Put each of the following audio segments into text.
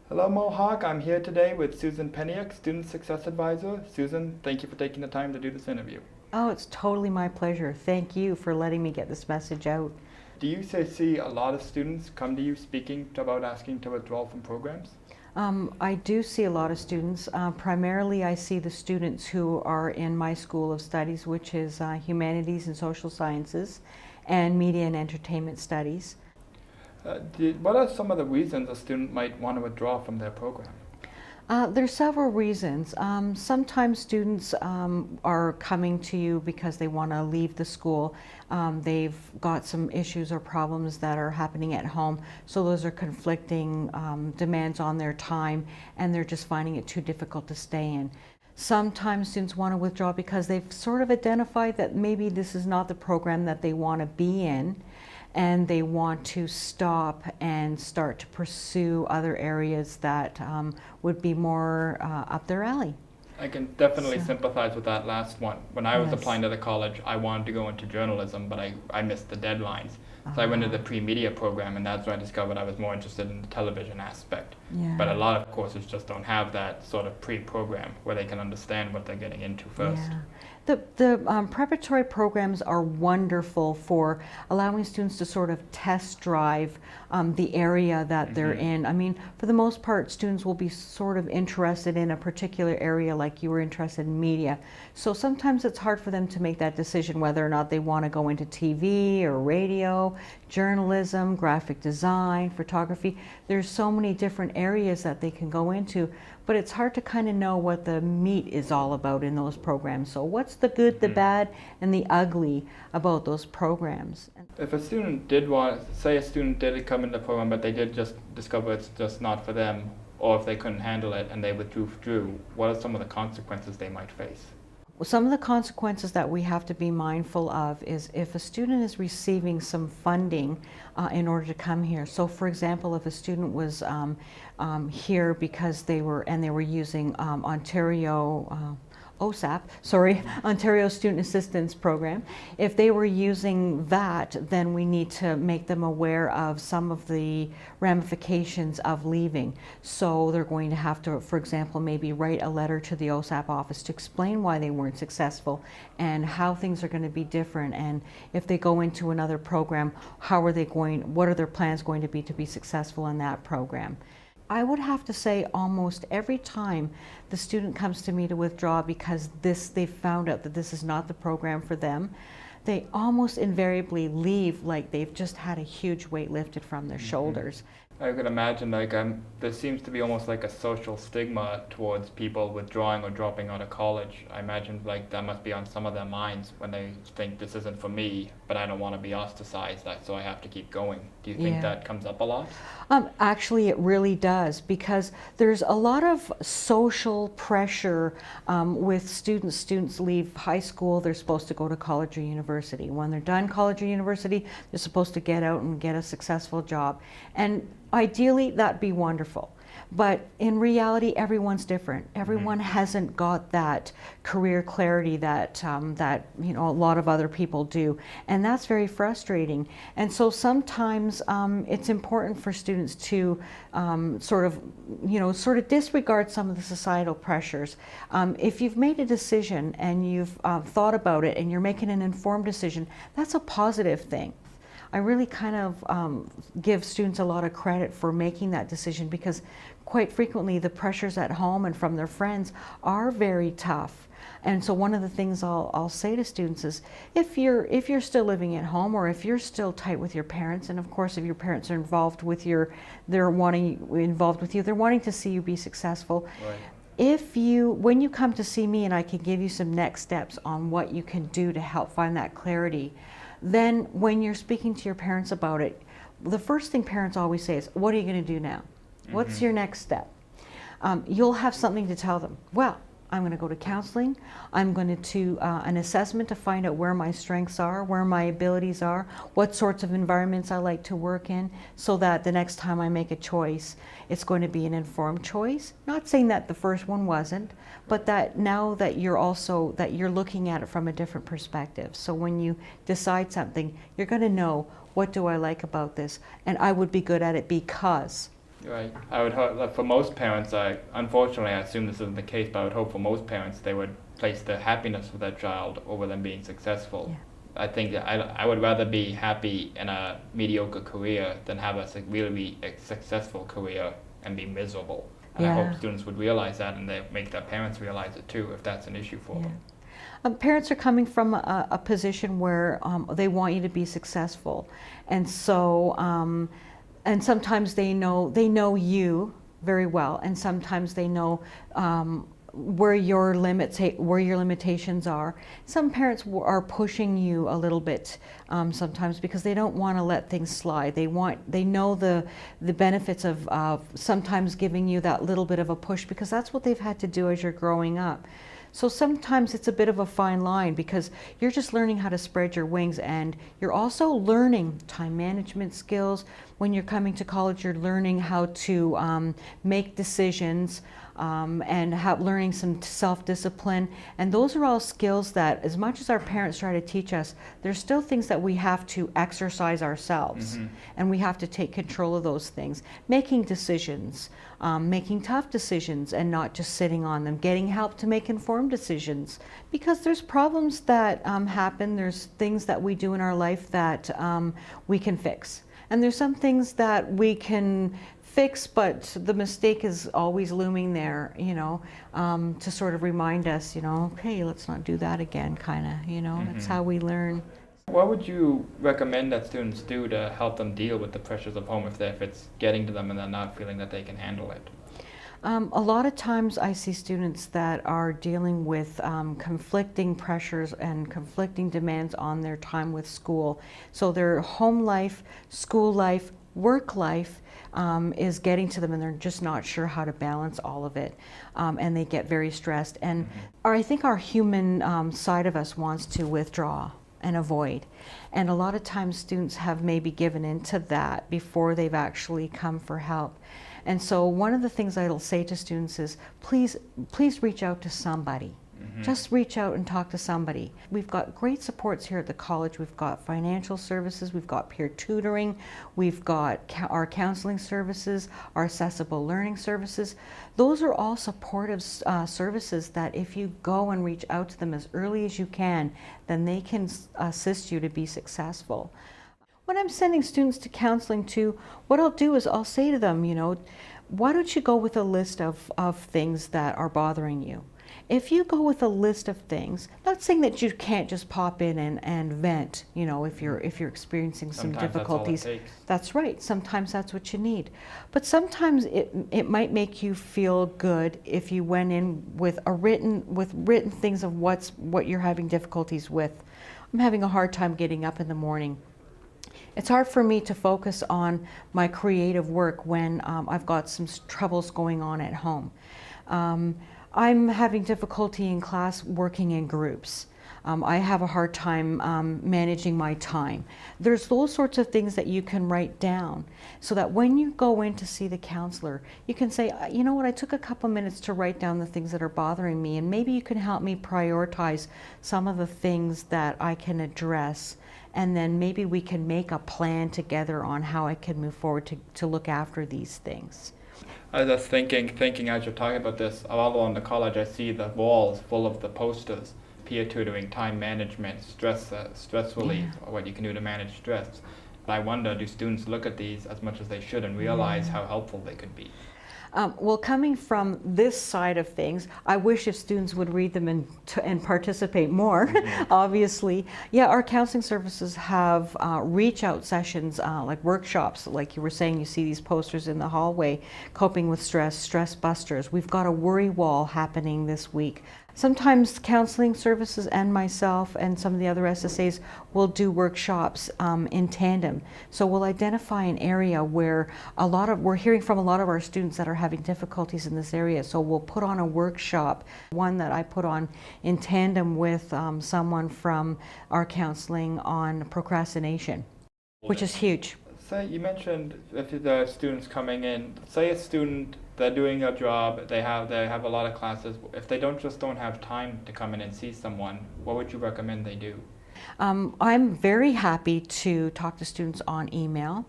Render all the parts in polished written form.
Hello, Mohawk. I'm here today with Susan Peniuk, Student Success Advisor. Susan, thank you for taking the time to do this interview. Oh, it's totally my pleasure. Thank you for letting me get this message out. Do you see a lot of students come to you speaking about asking to withdraw from programs? I do see a lot of students. Primarily, I see the students who are in my School of Studies, which is Humanities and Social Sciences and Media and Entertainment Studies. What are some of the reasons a student might want to withdraw from their program? There's several reasons. Sometimes students are coming to you because they want to leave the school. They've got some issues or problems that are happening at home, so those are conflicting demands on their time, and they're just finding it too difficult to stay in. Sometimes students want to withdraw because they've sort of identified that maybe this is not the program that they want to be in, and they want to stop and start to pursue other areas that would be more up their alley. I can definitely So, sympathize with that last one. When I was yes. applying to the college, I wanted to go into journalism, but I missed the deadlines. So I went to Uh, the pre-media program, and that's when I discovered I was more interested in the television aspect. But a yeah. lot of courses just don't have that sort of pre-program where they can understand what they're getting into first. Yeah. The preparatory programs are wonderful for allowing students to sort of test drive the area that they're in. I mean, for the most part, students will be sort of interested in a particular area, like you were interested in media. So sometimes it's hard for them to make that decision whether or not they want to go into TV or radio, journalism, graphic design, photography. There's so many different areas that they can go into, but it's hard to kind of know what the meat is all about in those programs. So what's the good, the bad, and the ugly about those programs? If a student did say a student did come into the program, but they did just discover it's just not for them, or if they couldn't handle it and they withdrew, what are some of the consequences they might face? Some of the consequences that we have to be mindful of is if a student is receiving some funding in order to come here. So for example, if a student was here because they were using Ontario Student Assistance Program. If they were using that, then we need to make them aware of some of the ramifications of leaving. So they're going to have to, for example, maybe write a letter to the OSAP office to explain why they weren't successful and how things are going to be different. And if they go into another program, what are their plans going to be successful in that program? I would have to say almost every time the student comes to me to withdraw because they've found out that this is not the program for them, they almost invariably leave like they've just had a huge weight lifted from their shoulders. I could imagine there seems to be almost like a social stigma towards people withdrawing or dropping out of college. I imagine like that must be on some of their minds when they think this isn't for me, but I don't want to be ostracized, so I have to keep going. Do you think Yeah. that comes up a lot? Actually, it really does, because there's a lot of social pressure with students. Students leave high school, they're supposed to go to college or university. When they're done college or university, they're supposed to get out and get a successful job. And ideally, that'd be wonderful. But in reality, everyone's different. Everyone hasn't got that career clarity that a lot of other people do, and that's very frustrating. And so sometimes it's important for students to sort of disregard some of the societal pressures. If you've made a decision and you've thought about it and you're making an informed decision, that's a positive thing. I really kind of give students a lot of credit for making that decision, because quite frequently the pressures at home and from their friends are very tough. And so one of the things I'll say to students is, if you're still living at home, or if you're still tight with your parents, and of course if your parents are involved with you, they're wanting to see you be successful. Right. When you come to see me and I can give you some next steps on what you can do to help find that clarity, then when you're speaking to your parents about it, the first thing parents always say is, what are you going to do now? What's your next step? You'll have something to tell them. Well, I'm going to go to counseling. I'm going to an assessment to find out where my strengths are, where my abilities are, what sorts of environments I like to work in, so that the next time I make a choice, it's going to be an informed choice. Not saying that the first one wasn't, but that now that you're looking at it from a different perspective. So when you decide something, you're going to know, what do I like about this? And I would be good at it because. Right. I would hope, like, for most parents, unfortunately, I assume this isn't the case, but I would hope for most parents they would place the happiness of their child over them being successful. Yeah. I think that I would rather be happy in a mediocre career than have a really successful career and be miserable. And I Yeah. hope students would realize that, and they make their parents realize it too, if that's an issue for Yeah. them. Parents are coming from a position where they want you to be successful, and so and sometimes they know you very well, and sometimes they know where your limitations are. Some parents are pushing you a little bit sometimes because they don't want to let things slide. They know the benefits of sometimes giving you that little bit of a push because that's what they've had to do as you're growing up. So sometimes it's a bit of a fine line because you're just learning how to spread your wings, and you're also learning time management skills. When you're coming to college, you're learning how to make decisions and learning some self-discipline. And those are all skills that, as much as our parents try to teach us, there's still things that we have to exercise ourselves. Mm-hmm. And we have to take control of those things. Making decisions, making tough decisions and not just sitting on them, getting help to make informed decisions. Because there's problems that happen, there's things that we do in our life that we can fix. And there's some things that we can fix, but the mistake is always looming there, to sort of remind us, okay, let's not do that again, kind of, Mm-hmm. That's how we learn. What would you recommend that students do to help them deal with the pressures of home if it's getting to them and they're not feeling that they can handle it? A lot of times I see students that are dealing with conflicting pressures and conflicting demands on their time with school. So their home life, school life, work life is getting to them, and they're just not sure how to balance all of it, and they get very stressed. And I think our human side of us wants to withdraw and avoid. And a lot of times students have maybe given into that before they've actually come for help. And so one of the things I'll say to students is, please reach out to somebody. Mm-hmm. Just reach out and talk to somebody. We've got great supports here at the college. We've got financial services, we've got peer tutoring, we've got our counseling services, our accessible learning services. Those are all supportive services that if you go and reach out to them as early as you can, then they can assist you to be successful. When I'm sending students to counseling too, what I'll do is I'll say to them, why don't you go with a list of things that are bothering you? If you go with a list of things, not saying that you can't just pop in and vent, if you're experiencing some Sometimes difficulties. that's all it takes. That's right. Sometimes that's what you need. But sometimes it might make you feel good if you went in with written things of what you're having difficulties with. I'm having a hard time getting up in the morning. It's hard for me to focus on my creative work when I've got some troubles going on at home. I'm having difficulty in class working in groups. I have a hard time managing my time. There's those sorts of things that you can write down so that when you go in to see the counselor, you can say, you know what, I took a couple minutes to write down the things that are bothering me, and maybe you can help me prioritize some of the things that I can address. And then maybe we can make a plan together on how I can move forward to look after these things. I was just thinking as you're talking about this, all along the college I see the walls full of the posters, peer tutoring, time management, stress relief, or what you can do to manage stress. I wonder, do students look at these as much as they should and realize how helpful they could be? Well, coming from this side of things, I wish if students would read them and participate more, obviously. Yeah, our counseling services have reach out sessions, like workshops, like you were saying, you see these posters in the hallway, coping with stress, stress busters. We've got a worry wall happening this week. Sometimes counseling services and myself and some of the other SSAs will do workshops in tandem. So we'll identify an area where we're hearing from a lot of our students that are having difficulties in this area. So we'll put on a workshop, one that I put on in tandem with someone from our counseling on procrastination, which is huge. Say, you mentioned if the students coming in, say a student, they're doing a job, they have a lot of classes. If they don't have time to come in and see someone, what would you recommend they do? I'm very happy to talk to students on email.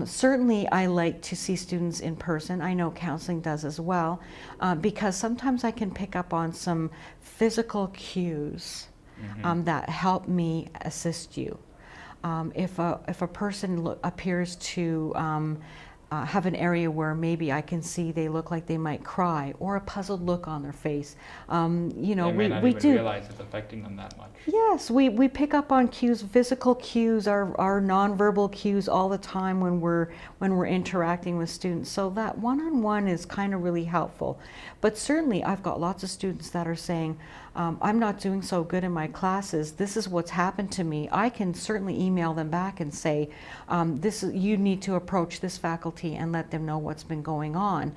Certainly I like to see students in person. I know counseling does as well, because sometimes I can pick up on some physical cues that help me assist you. If a person appears to have an area where maybe I can see they look like they might cry, or a puzzled look on their face. You know, They may not we even do. realize it's affecting them that much. Yes, we pick up on cues, physical cues, our nonverbal cues all the time when we're interacting with students. So that one-on-one is kind of really helpful. But certainly I've got lots of students that are saying, I'm not doing so good in my classes. This is what's happened to me. I can certainly email them back and say, you need to approach this faculty and let them know what's been going on.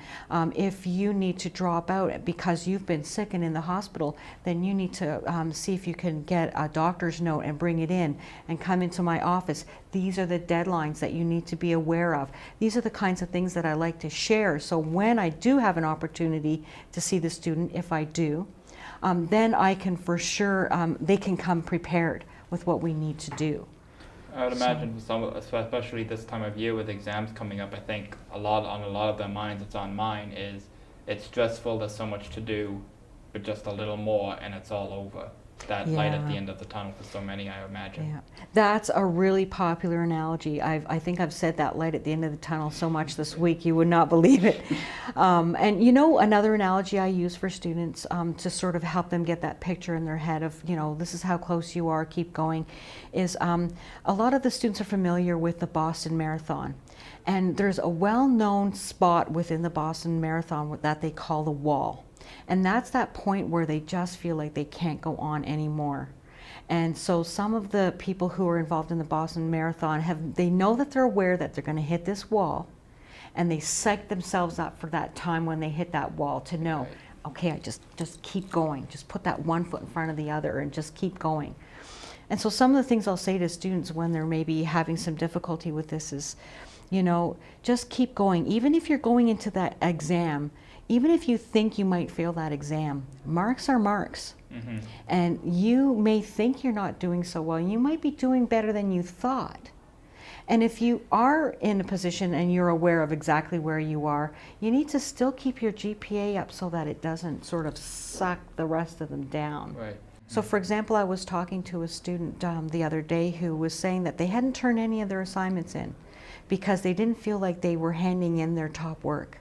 If you need to drop out because you've been sick and in the hospital, then you need to see if you can get a doctor's note and bring it in and come into my office. These are the deadlines that you need to be aware of. These are the kinds of things that I like to share. So when I do have an opportunity to see the student, if I do, then I can for sure, they can come prepared with what we need to do. I would imagine for some, especially this time of year with exams coming up, I think on a lot of their minds, it's on mine, is it's stressful, there's so much to do, but just a little more and it's all over. That light at the end of the tunnel for so many, I imagine. Yeah, that's a really popular analogy. I think I've said that light at the end of the tunnel so much this week, you would not believe it. And you know, another analogy I use for students to sort of help them get that picture in their head of, you know, this is how close you are, keep going, is a lot of the students are familiar with the Boston Marathon. And there's a well-known spot within the Boston Marathon that they call the wall. And that's that point where they just feel like they can't go on anymore. And so some of the people who are involved in the Boston Marathon they know that they're aware that they're going to hit this wall, and they psych themselves up for that time when they hit that wall to know, okay, I just keep going. Just put that one foot in front of the other and just keep going. And so some of the things I'll say to students when they're maybe having some difficulty with this is, you know, just keep going. Even if you're going into that exam, even if you think you might fail that exam, marks are marks. And you may think you're not doing so well. You might be doing better than you thought. And if you are in a position and you're aware of exactly where you are, you need to still keep your GPA up so that it doesn't sort of suck the rest of them down. Right. So for example, I was talking to a student the other day who was saying that they hadn't turned any of their assignments in because they didn't feel like they were handing in their top work.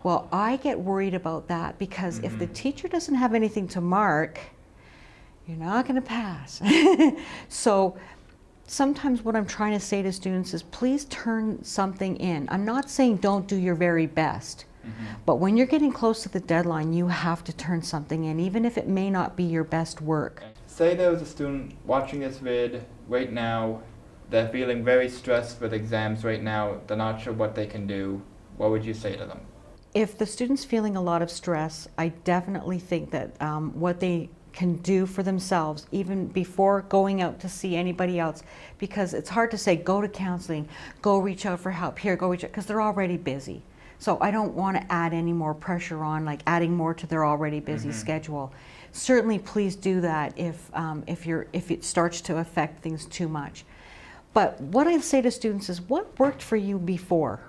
Well, I get worried about that because if the teacher doesn't have anything to mark, you're not going to pass. So sometimes what I'm trying to say to students is please turn something in. I'm not saying don't do your very best, but when you're getting close to the deadline, you have to turn something in, even if it may not be your best work. Say there was a student watching this vid right now, they're feeling very stressed with exams right now, they're not sure what they can do. What would you say to them? If the student's feeling a lot of stress, I definitely think that what they can do for themselves, even before going out to see anybody else, because it's hard to say, go to counseling, go reach out for help, here, go reach out, because they're already busy. So I don't want to add any more pressure on, like adding more to their already busy schedule. Certainly, please do that if it starts to affect things too much. But what I say to students is, what worked for you before?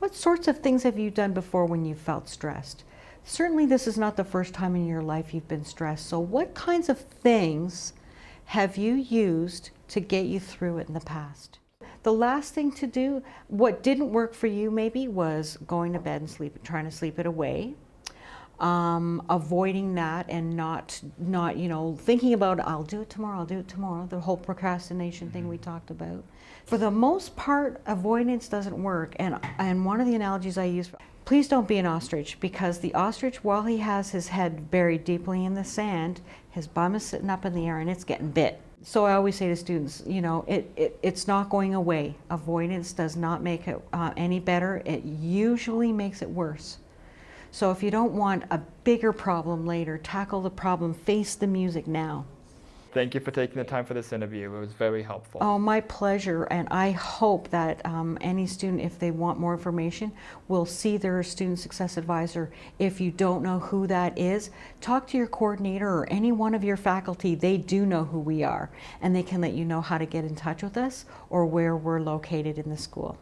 What sorts of things have you done before when you felt stressed? Certainly this is not the first time in your life you've been stressed. So what kinds of things have you used to get you through it in the past? The last thing to do, what didn't work for you maybe, was going to bed and trying to sleep it away. Avoiding that and not you know, thinking about I'll do it tomorrow, the whole procrastination thing we talked about. For the most part, avoidance doesn't work, and one of the analogies I use, please don't be an ostrich, because the ostrich, while he has his head buried deeply in the sand, his bum is sitting up in the air and it's getting bit. So I always say to students, you know, it's not going away. Avoidance does not make it any better. It usually makes it worse. So if you don't want a bigger problem later, tackle the problem, face the music now. Thank you for taking the time for this interview. It was very helpful. Oh, my pleasure, and I hope that any student, if they want more information, will see their student success advisor. If you don't know who that is, talk to your coordinator or any one of your faculty. They do know who we are, and they can let you know how to get in touch with us or where we're located in the school.